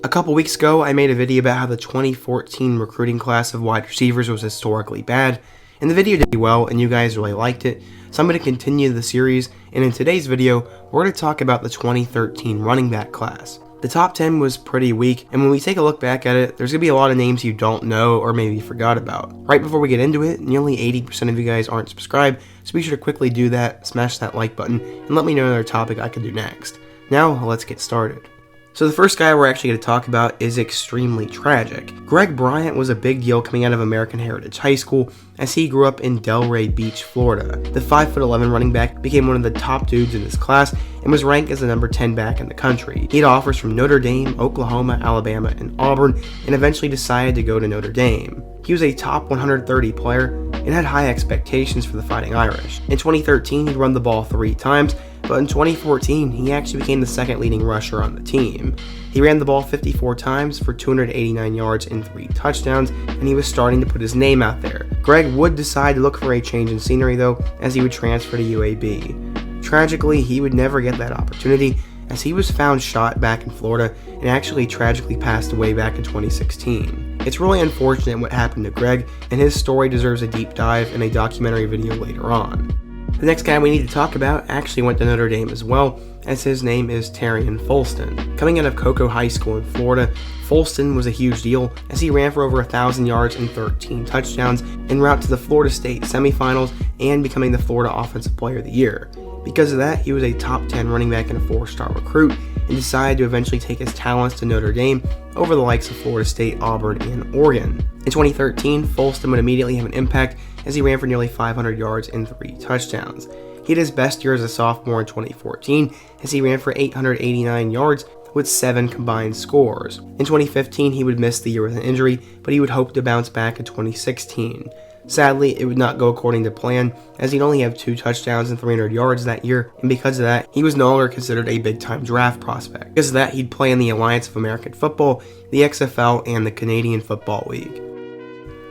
A couple weeks ago, I made a video about how the 2014 recruiting class of wide receivers was historically bad, and the video did well and you guys really liked it, so I'm going to continue the series, and in today's video, we're going to talk about the 2013 running back class. The top 10 was pretty weak, and when we take a look back at it, there's going to be a lot of names you don't know or maybe forgot about. Right before we get into it, nearly 80% of you guys aren't subscribed, so be sure to quickly do that, smash that like button, and let me know another topic I could do next. Now, let's get started. So the first guy we're actually going to talk about is extremely tragic. Greg Bryant was a big deal coming out of American Heritage High School as he grew up in Delray Beach, Florida. The 5'11" running back became one of the top dudes in his class and was ranked as the number 10 back in the country. He had offers from Notre Dame, Oklahoma, Alabama, and Auburn, and eventually decided to go to Notre Dame. He was a top 130 player and had high expectations for the Fighting Irish. In 2013, he run the ball 3 times, but in 2014, he actually became the second leading rusher on the team. He ran the ball 54 times for 289 yards and 3 touchdowns, and he was starting to put his name out there. Greg would decide to look for a change in scenery though, as he would transfer to UAB. Tragically, he would never get that opportunity, as he was found shot back in Florida and actually tragically passed away back in 2016. It's really unfortunate what happened to Greg, and his story deserves a deep dive in a documentary video later on. The next guy we need to talk about actually went to Notre Dame as well, as his name is Tarean Folston. Coming out of Cocoa High School in Florida, Folston was a huge deal as he ran for over 1,000 yards and 13 touchdowns en route to the Florida State semifinals and becoming the Florida Offensive Player of the Year. Because of that, he was a top 10 running back and a 4-star recruit, and decided to eventually take his talents to Notre Dame over the likes of Florida State, Auburn, and Oregon. In 2013, Folston would immediately have an impact as he ran for nearly 500 yards and 3 touchdowns. He had his best year as a sophomore in 2014 as he ran for 889 yards with 7 combined scores. In 2015, he would miss the year with an injury, but he would hope to bounce back in 2016. Sadly, it would not go according to plan, as he'd only have 2 touchdowns and 300 yards that year, and because of that, he was no longer considered a big-time draft prospect. Because of that, he'd play in the Alliance of American Football, the XFL, and the Canadian Football League.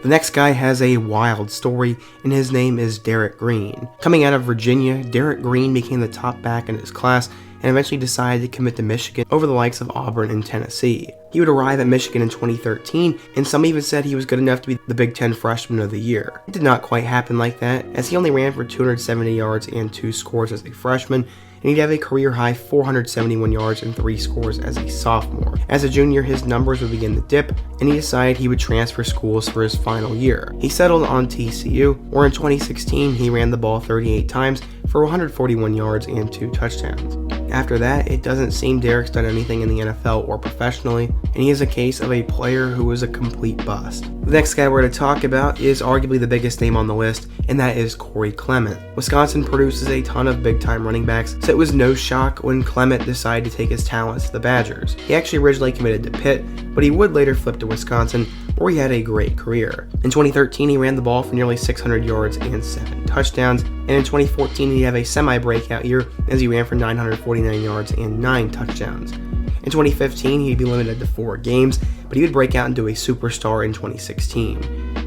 The next guy has a wild story, and his name is Derrick Green. Coming out of Virginia, Derrick Green became the top back in his class, and eventually decided to commit to Michigan over the likes of Auburn and Tennessee. He would arrive at Michigan in 2013, and some even said he was good enough to be the Big Ten Freshman of the Year. It did not quite happen like that, as he only ran for 270 yards and 2 scores as a freshman, and he'd have a career-high 471 yards and 3 scores as a sophomore. As a junior, his numbers would begin to dip, and he decided he would transfer schools for his final year. He settled on TCU, where in 2016 he ran the ball 38 times for 141 yards and 2 touchdowns. After that, it doesn't seem Derrick's done anything in the NFL or professionally, and he is a case of a player who was a complete bust. The next guy we're going to talk about is arguably the biggest name on the list, and that is Clement. Wisconsin produces a ton of big-time running backs, so it was no shock when Clement decided to take his talents to the Badgers. He actually originally committed to Pitt, but he would later flip to Wisconsin, where he had a great career. In 2013, he ran the ball for nearly 600 yards and 7 touchdowns, and in 2014, he'd have a semi-breakout year as he ran for 949 yards and 9 touchdowns. In 2015, he'd be limited to 4 games, but he would break out into a superstar in 2016.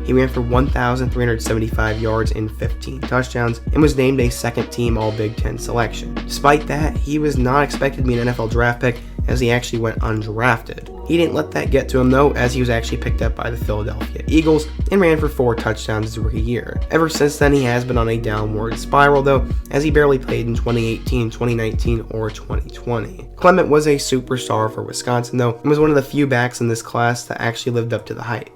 He ran for 1,375 yards and 15 touchdowns, and was named a second-team All-Big Ten selection. Despite that, he was not expected to be an NFL draft pick, as he actually went undrafted. He didn't let that get to him though, as he was actually picked up by the Philadelphia Eagles and ran for 4 touchdowns his rookie year. Ever since then, he has been on a downward spiral though, as he barely played in 2018, 2019, or 2020. Clement was a superstar for Wisconsin though, and was one of the few backs in this class that actually lived up to the hype.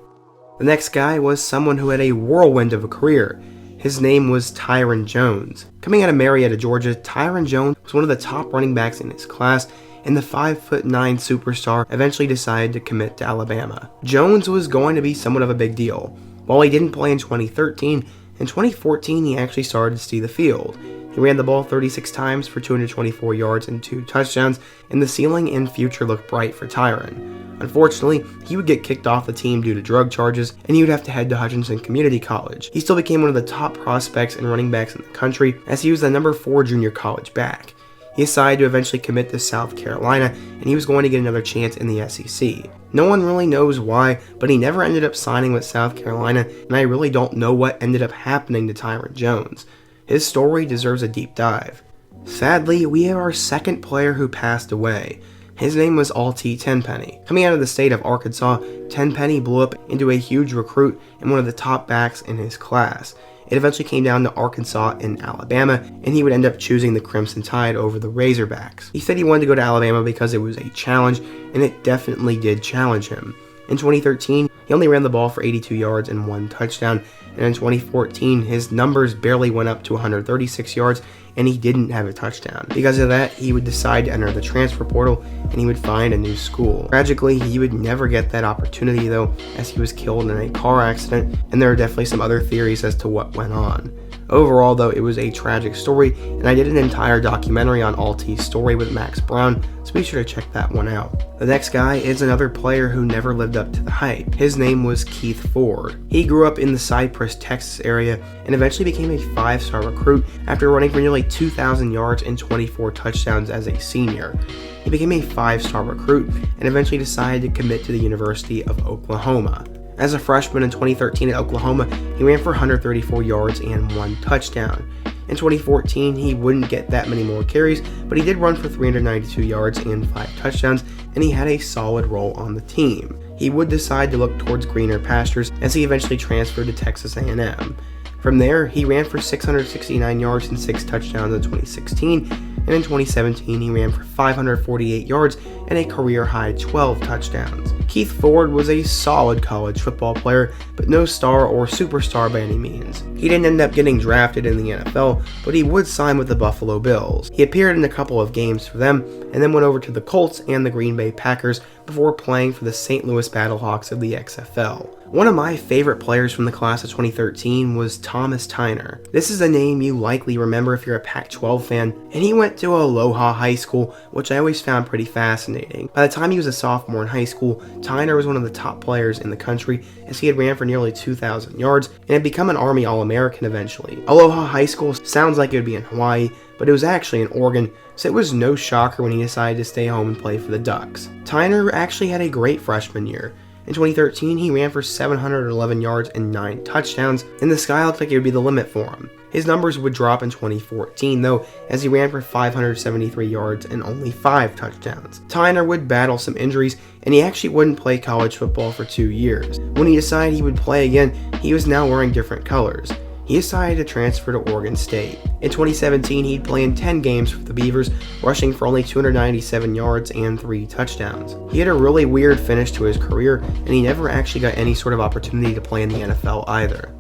The next guy was someone who had a whirlwind of a career. His name was Tyren Jones. Coming out of Marietta, Georgia, Tyren Jones was one of the top running backs in his class, and the 5'9" superstar eventually decided to commit to Alabama. Jones was going to be somewhat of a big deal. While he didn't play in 2013, in 2014 he actually started to see the field. He ran the ball 36 times for 224 yards and 2 touchdowns, and the ceiling and future looked bright for Tyren. Unfortunately, he would get kicked off the team due to drug charges, and he would have to head to Hutchinson Community College. He still became one of the top prospects and running backs in the country, as he was the number 4 junior college back. He decided to eventually commit to South Carolina, and he was going to get another chance in the SEC. No one really knows why, but he never ended up signing with South Carolina, and I really don't know what ended up happening to Tyren Jones. His story deserves a deep dive. Sadly, we have our second player who passed away. His name was Altee Tenpenny. Coming out of the state of Arkansas, Tenpenny blew up into a huge recruit and one of the top backs in his class. It eventually came down to Arkansas and Alabama, and he would end up choosing the Crimson Tide over the Razorbacks. He said he wanted to go to Alabama because it was a challenge, and it definitely did challenge him. In 2013, he only ran the ball for 82 yards and 1 touchdown, and in 2014, his numbers barely went up to 136 yards, and he didn't have a touchdown. Because of that, he would decide to enter the transfer portal, and he would find a new school. Tragically, he would never get that opportunity though, as he was killed in a car accident, and there are definitely some other theories as to what went on. Overall though, it was a tragic story, and I did an entire documentary on Altee's story with Max Brown, so be sure to check that one out. The next guy is another player who never lived up to the hype. His name was Keith Ford. He grew up in the Cypress, Texas area, and eventually became a 5-star recruit after running for nearly 2,000 yards and 24 touchdowns as a senior. He became a 5-star recruit and eventually decided to commit to the University of Oklahoma. As a freshman in 2013 at Oklahoma, he ran for 134 yards and 1 touchdown. In 2014, he wouldn't get that many more carries, but he did run for 392 yards and 5 touchdowns, and he had a solid role on the team. He would decide to look towards greener pastures as he eventually transferred to Texas A&M. From there, he ran for 669 yards and 6 touchdowns in 2016, and in 2017 he ran for 548 yards and a career-high 12 touchdowns. Keith Ford was a solid college football player, but no star or superstar by any means. He didn't end up getting drafted in the NFL, but he would sign with the Buffalo Bills. He appeared in a couple of games for them, and then went over to the Colts and the Green Bay Packers before playing for the St. Louis Battlehawks of the XFL. One of my favorite players from the class of 2013 was Thomas Tyner. This is a name you likely remember if you're a Pac-12 fan, and he went to Aloha High School, which I always found pretty fascinating. By the time he was a sophomore in high school, Tyner was one of the top players in the country as he had ran for nearly 2,000 yards and had become an Army All-American eventually. Aloha High School sounds like it would be in Hawaii, but it was actually in Oregon, so it was no shocker when he decided to stay home and play for the Ducks. Tyner actually had a great freshman year. In 2013, he ran for 711 yards and 9 touchdowns, and the sky looked like it would be the limit for him. His numbers would drop in 2014 though, as he ran for 573 yards and only 5 touchdowns. Tyner would battle some injuries, and he actually wouldn't play college football for 2 years. When he decided he would play again, he was now wearing different colors. He decided to transfer to Oregon State. In 2017, he'd play in 10 games for the Beavers, rushing for only 297 yards and 3 touchdowns. He had a really weird finish to his career, and he never actually got any sort of opportunity to play in the NFL either.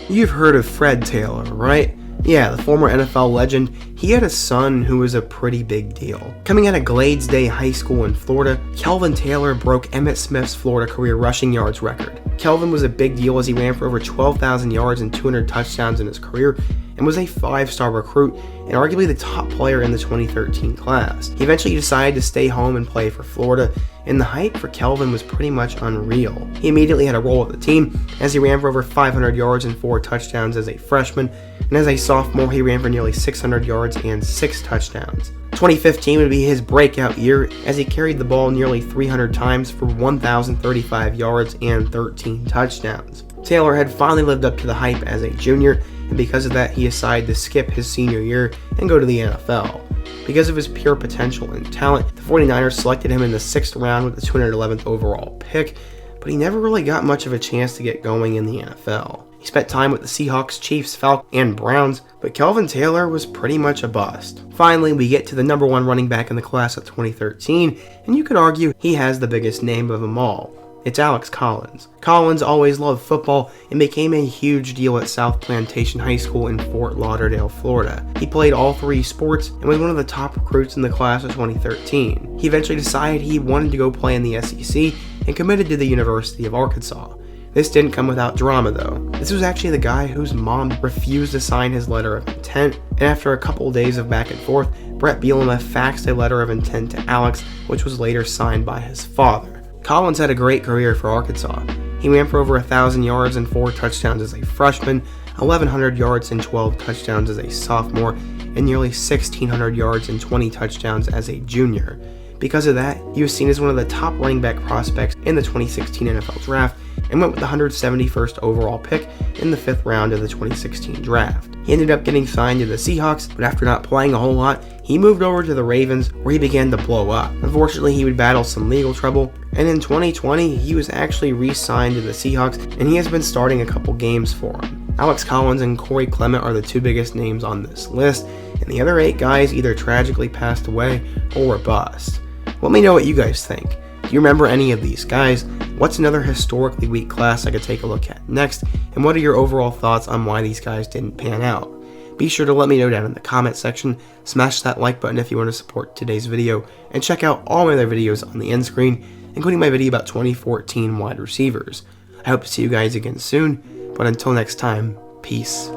You've heard of Fred Taylor, right? Yeah, the former NFL legend. He had a son who was a pretty big deal. Coming out of Glades Day High School in Florida, Kelvin Taylor broke Emmitt Smith's Florida career rushing yards record. Kelvin was a big deal as he ran for over 12,000 yards and 200 touchdowns in his career, and was a 5-star recruit and arguably the top player in the 2013 class. He eventually decided to stay home and play for Florida, and the hype for Kelvin was pretty much unreal. He immediately had a role with the team as he ran for over 500 yards and 4 touchdowns as a freshman, and as a sophomore he ran for nearly 600 yards and 6 touchdowns. 2015 would be his breakout year as he carried the ball nearly 300 times for 1,035 yards and 13 touchdowns. Taylor had finally lived up to the hype as a junior, and because of that he decided to skip his senior year and go to the NFL. Because of his pure potential and talent, the 49ers selected him in the 6th round with the 211th overall pick, but he never really got much of a chance to get going in the NFL. He spent time with the Seahawks, Chiefs, Falcons, and Browns, but Kelvin Taylor was pretty much a bust. Finally, we get to the number 1 running back in the class of 2013, and you could argue he has the biggest name of them all. It's Alex Collins. Collins always loved football and became a huge deal at South Plantation High School in Fort Lauderdale, Florida. He played all 3 sports and was one of the top recruits in the class of 2013. He eventually decided he wanted to go play in the SEC and committed to the University of Arkansas. This didn't come without drama though. This was actually the guy whose mom refused to sign his letter of intent, and after a couple days of back and forth, Brett Bielema faxed a letter of intent to Alex, which was later signed by his father. Collins had a great career for Arkansas. He ran for over 1,000 yards and 4 touchdowns as a freshman, 1,100 yards and 12 touchdowns as a sophomore, and nearly 1,600 yards and 20 touchdowns as a junior. Because of that, he was seen as one of the top running back prospects in the 2016 NFL Draft and went with the 171st overall pick in the 5th round of the 2016 Draft. He ended up getting signed to the Seahawks, but after not playing a whole lot, he moved over to the Ravens, where he began to blow up. Unfortunately, he would battle some legal trouble, and in 2020, he was actually re-signed to the Seahawks, and he has been starting a couple games for them. Alex Collins and Corey Clement are the two biggest names on this list, and the other 8 guys either tragically passed away or were bust. Let me know what you guys think. Do you remember any of these guys? What's another historically weak class I could take a look at next? And what are your overall thoughts on why these guys didn't pan out? Be sure to let me know down in the comment section. Smash that like button if you want to support today's video. And check out all my other videos on the end screen, including my video about 2014 wide receivers. I hope to see you guys again soon. But until next time, peace.